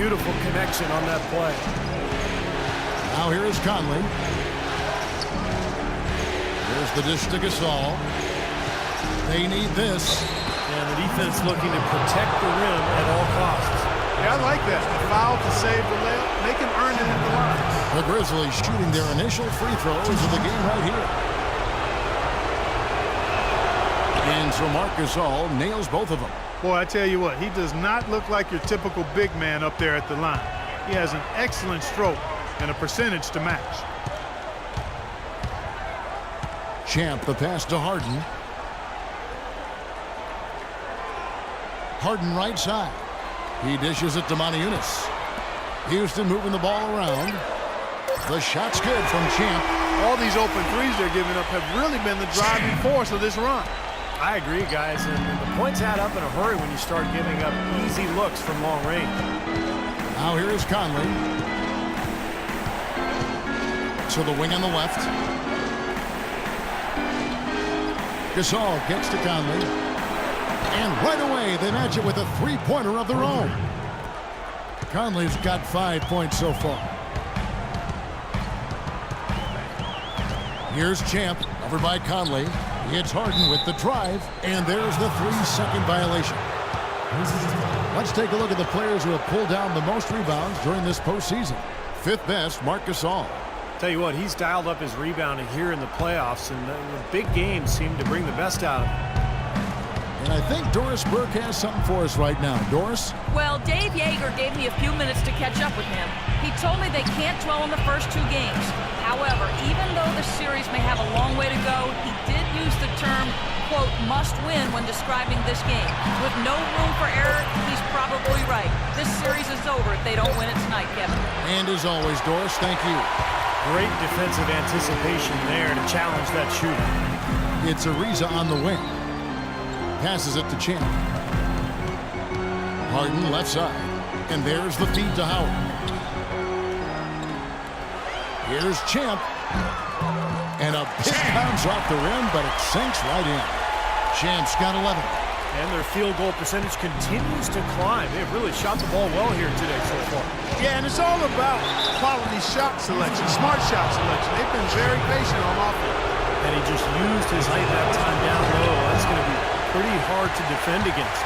beautiful connection on that play. Now here is Conley. Here's the dish to Gasol. They need this. And the defense looking to protect the rim at all costs. Yeah, I like that. A foul to save the layup. They can earn it at the line. The Grizzlies shooting their initial free throws of the game right here. And so Marc Gasol nails both of them. Boy, I tell you what, he does not look like your typical big man up there at the line. He has an excellent stroke and a percentage to match. Champ, the pass to Harden. Harden right side. He dishes it to Moniunas. Houston moving the ball around. The shot's good from Champ. All these open threes they're giving up have really been the driving force of this run. I agree, guys, and the points add up in a hurry when you start giving up easy looks from long range. Now here is Conley. To the wing on the left. Gasol gets to Conley. And right away, they match it with a three-pointer of their own. Conley's got 5 points so far. Here's Champ, covered by Conley. It's Harden with the drive, and there's the 3-second violation. Let's take a look at the players who have pulled down the most rebounds during this postseason. Fifth best, Marc Gasol. Tell you what, he's dialed up his rebounding here in the playoffs, and the big games seem to bring the best out of him. And I think Doris Burke has something for us right now. Doris? Well, Dave Yeager gave me a few minutes to catch up with him. He told me they can't dwell on the first 2 games. However, even though the series may have a long way to go, he did use the term, quote, must win when describing this game. With no room for error, he's probably right. This series is over if they don't win it tonight, Kevin. And as always, Doris, thank you. Great defensive anticipation there to challenge that shooter. It's Ariza on the wing. Passes it to Champ. Harden left side. And there's the feed to Howard. Here's Champ. And a big bounce off the rim, but it sinks right in. Champ's got 11. And their field goal percentage continues to climb. They've really shot the ball well here today so far. Yeah, and it's all about quality shot selection, smart shot selection. They've been very patient on offense. And he just used his height that time down low. That's going to be pretty hard to defend against.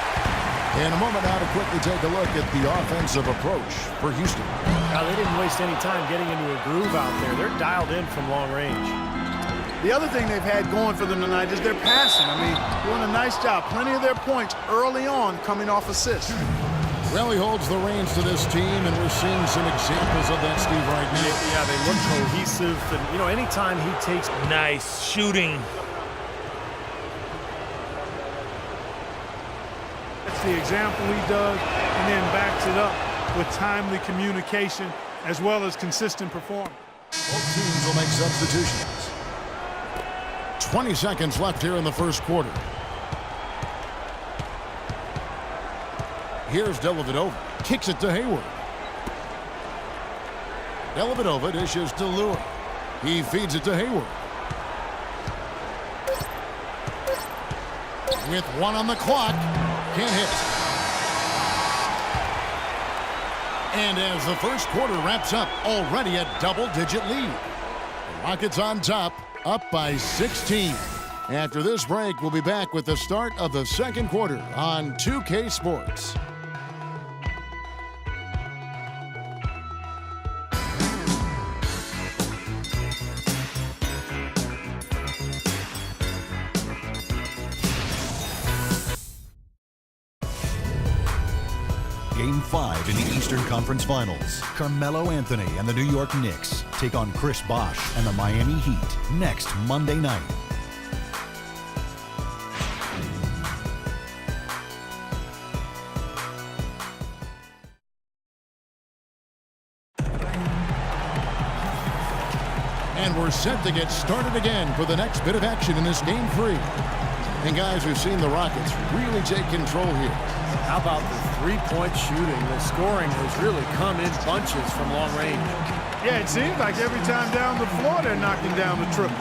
In a moment now to quickly take a look at the offensive approach for Houston. Now, they didn't waste any time getting into a groove out there. They're dialed in from long range. The other thing they've had going for them tonight is their passing. I mean, doing a nice job. Plenty of their points early on coming off assists. Well, he holds the reins to this team, and we're seeing some examples of that, Steve, right now. Yeah, they look cohesive. And, you know, anytime he takes... Nice shooting. That's the example he does, and then backs it up with timely communication as well as consistent performance. Both teams will make substitutions. 20 seconds left here in the first quarter. Here's Dellavedova. Kicks it to Hayward. Dellavedova dishes to Lure. He feeds it to Hayward. With 1 on the clock. Can't hit. And as the first quarter wraps up, already a double-digit lead. The Rockets on top, up by 16. After this break, we'll be back with the start of the second quarter on 2K Sports. Game 5 in the Eastern Conference Finals. Carmelo Anthony and the New York Knicks take on Chris Bosh and the Miami Heat next Monday night. And we're set to get started again for the next bit of action in this Game 3. And guys, we've seen the Rockets really take control here. How about the three-point shooting? The scoring has really come in bunches from long range. Yeah, it seems like every time down the floor they're knocking down the triple.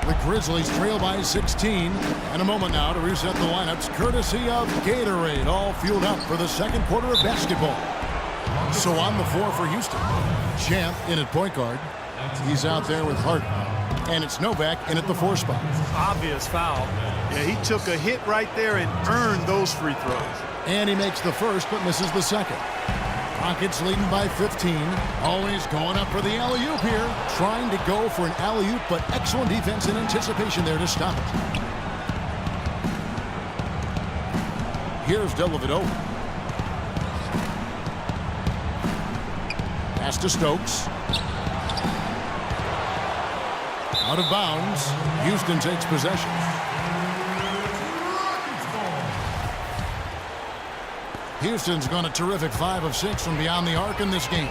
The Grizzlies trail by 16. And a moment now to reset the lineups courtesy of Gatorade, all fueled up for the second quarter of basketball. So on the floor for Houston, Champ in at point guard. He's out there with Hart. And it's Novak in at the 4 spot. Obvious foul. Yeah, he took a hit right there and earned those free throws. And he makes the first but misses the second. Rockets leading by 15. Always going up for the alley-oop here. Trying to go for an alley-oop, but excellent defense in anticipation there to stop it. Here's Dellavedova. Pass to Stokes. Out of bounds. Houston takes possession. Houston's gone a terrific 5 of 6 from beyond the arc in this game.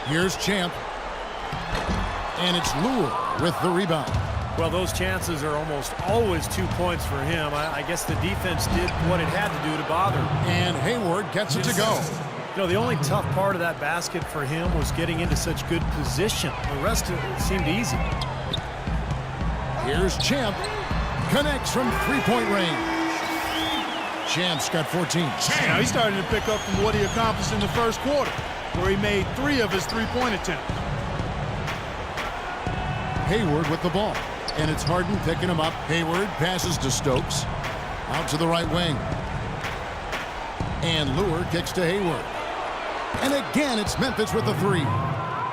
Here's Champ. And it's Lure with the rebound. Well, those chances are almost always 2 points for him. I guess the defense did what it had to do to bother him. And Hayward gets it to go. You know, the only tough part of that basket for him was getting into such good position. The rest of it seemed easy. Here's Champ. Connects from 3-point range. Champ's got 14. Now he's starting to pick up from what he accomplished in the first quarter, where he made 3 of his 3-point attempts. Hayward with the ball. And it's Harden picking him up. Hayward passes to Stokes. Out to the right wing. And Lure kicks to Hayward. And again, it's Memphis with the 3.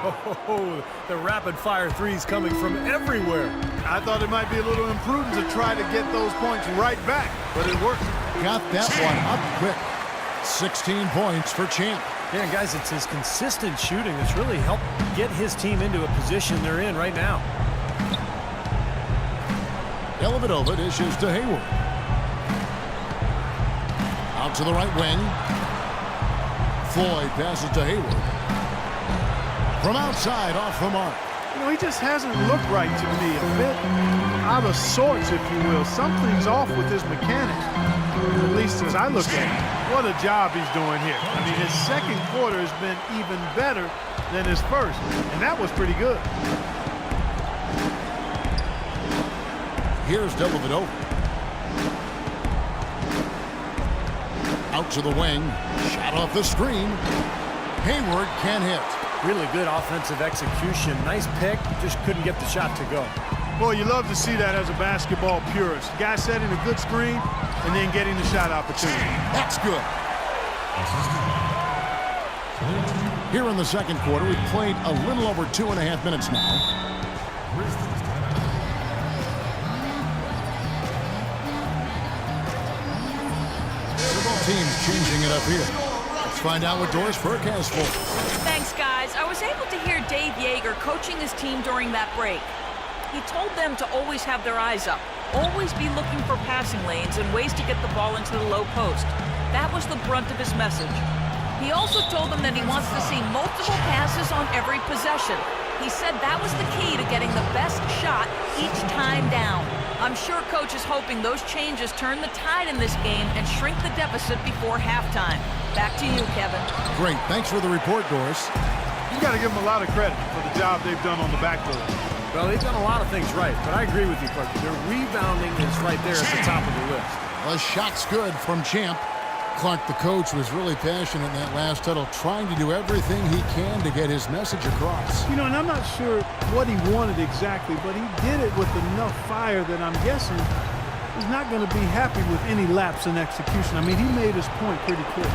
Oh, the rapid-fire threes coming from everywhere. I thought it might be a little imprudent to try to get those points right back, but it worked. Got that one up quick. 16 points for Champ. Yeah, guys, it's his consistent shooting that's really helped get his team into a position they're in right now. Dellavedova dishes to Hayward. Out to the right wing. Floyd passes to Hayward. From outside, off the mark. You know, he just hasn't looked right to me. A bit out of sorts, if you will. Something's off with his mechanics, at least as I look at it. What a job he's doing here. I mean, his second quarter has been even better than his first, and that was pretty good. Here's Dellavedova. Out to the wing. Shot off the screen. Hayward can't hit. Really good offensive execution. Nice pick, just couldn't get the shot to go. Boy, you love to see that as a basketball purist. Guy setting a good screen and then getting the shot opportunity. That's good. Here in the second quarter, we've played a little over 2.5 minutes now. Teams changing it up here. Let's find out what Doris Burke has for. Thanks, guys. I was able to hear Dave Yeager coaching his team during that break. He told them to always have their eyes up, always be looking for passing lanes and ways to get the ball into the low post. That was the brunt of his message. He also told them that he wants to see multiple passes on every possession. He said that was the key to getting the best shot each time down. I'm sure Coach is hoping those changes turn the tide in this game and shrink the deficit before halftime. Back to you, Kevin. Great. Thanks for the report, Doris. You got to give them a lot of credit for the job they've done on the backboard. Well, they've done a lot of things right, but I agree with you, Clark. Their rebounding is right there at the top of the list. The shot's good from Champ. Clark, the coach, was really passionate in that last huddle, trying to do everything he can to get his message across. You know, and I'm not sure what he wanted exactly, but he did it with enough fire that I'm guessing he's not going to be happy with any lapse in execution. I mean, he made his point pretty clear.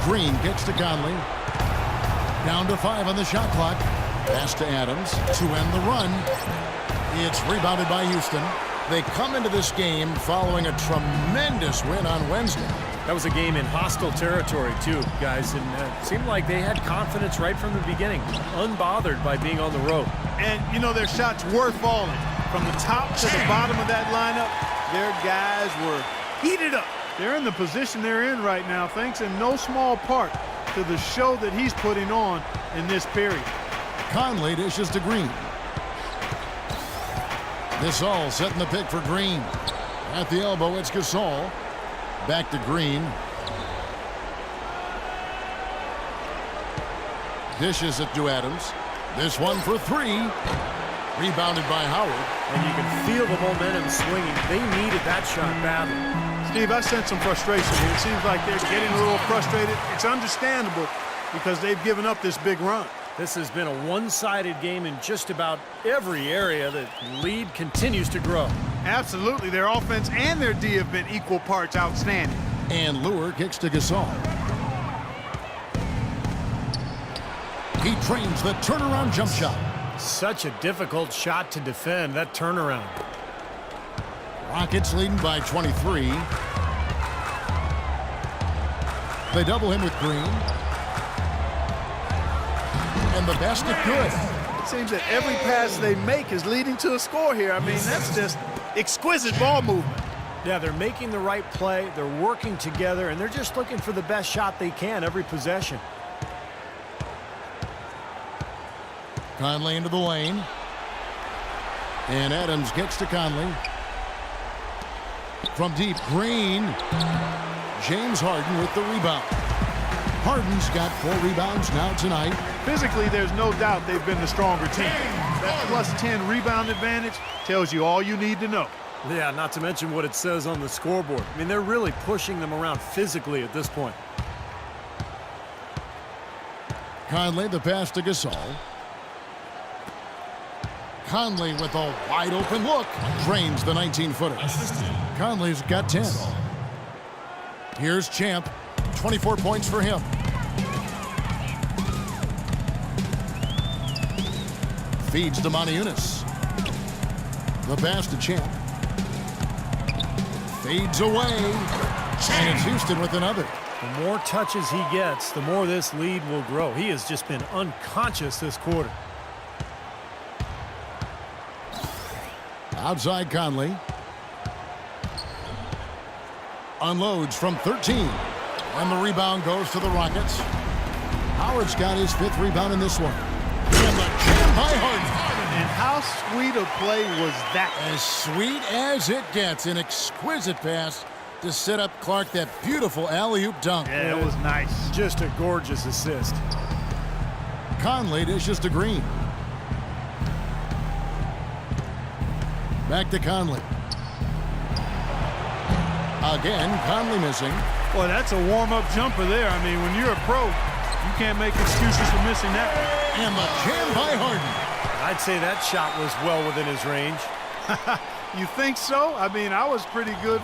Green gets to Conley. Down to 5 on the shot clock. Pass to Adams to end the run. It's rebounded by Houston. They come into this game following a tremendous win on Wednesday. That was a game in hostile territory, too, guys, and it seemed like they had confidence right from the beginning, unbothered by being on the road. And, you know, their shots were falling. From the top to the bottom of that lineup, their guys were heated up. They're in the position they're in right now, thanks in no small part to the show that he's putting on in this period. Conley dishes to Green. Gasol setting the pick for Green. At the elbow, it's Gasol. Back to Green. Dishes it to Adams. This one for three. Rebounded by Howard. And you can feel the momentum swinging. They needed that shot badly. Steve, I sense some frustration here. It seems like they're getting a little frustrated. It's understandable because they've given up this big run. This has been a one-sided game in just about every area. The lead continues to grow. Absolutely. Their offense and their D have been equal parts outstanding. And Lure kicks to Gasol. He trains the turnaround jump shot. Such a difficult shot to defend, that turnaround. Rockets leading by 23. They double him with Green. And the basket good. It seems that every pass they make is leading to a score here. I mean, that's just exquisite ball movement. Yeah, they're making the right play, they're working together, and they're just looking for the best shot they can every possession. Conley into the lane. And Adams gets to Conley. From deep, Green. James Harden with the rebound. Harden's got 4 rebounds now tonight. Physically, there's no doubt they've been the stronger team. That plus 10 rebound advantage tells you all you need to know. Yeah, not to mention what it says on the scoreboard. I mean, they're really pushing them around physically at this point. Conley, the pass to Gasol. Conley with a wide open look. Drains the 19-footer. Conley's got 10. Here's Champ. 24 points for him. Feeds to Moniunas. The pass to Champ. Fades away. And it's Houston with another. The more touches he gets, the more this lead will grow. He has just been unconscious this quarter. Outside Conley. Unloads from 13. And the rebound goes to the Rockets. Howard's got his 5th rebound in this one. And the jam by Harden. And how sweet a play was that? As sweet as it gets. An exquisite pass to set up Clark. That beautiful alley-oop dunk. Yeah, it was nice. Just a gorgeous assist. Conley dishes to Green. Back to Conley. Again, Conley missing. Boy, that's a warm-up jumper there. I mean, when you're a pro, you can't make excuses for missing that one. And the jam by Harden. I'd say that shot was well within his range. You think so? I mean, I was pretty good.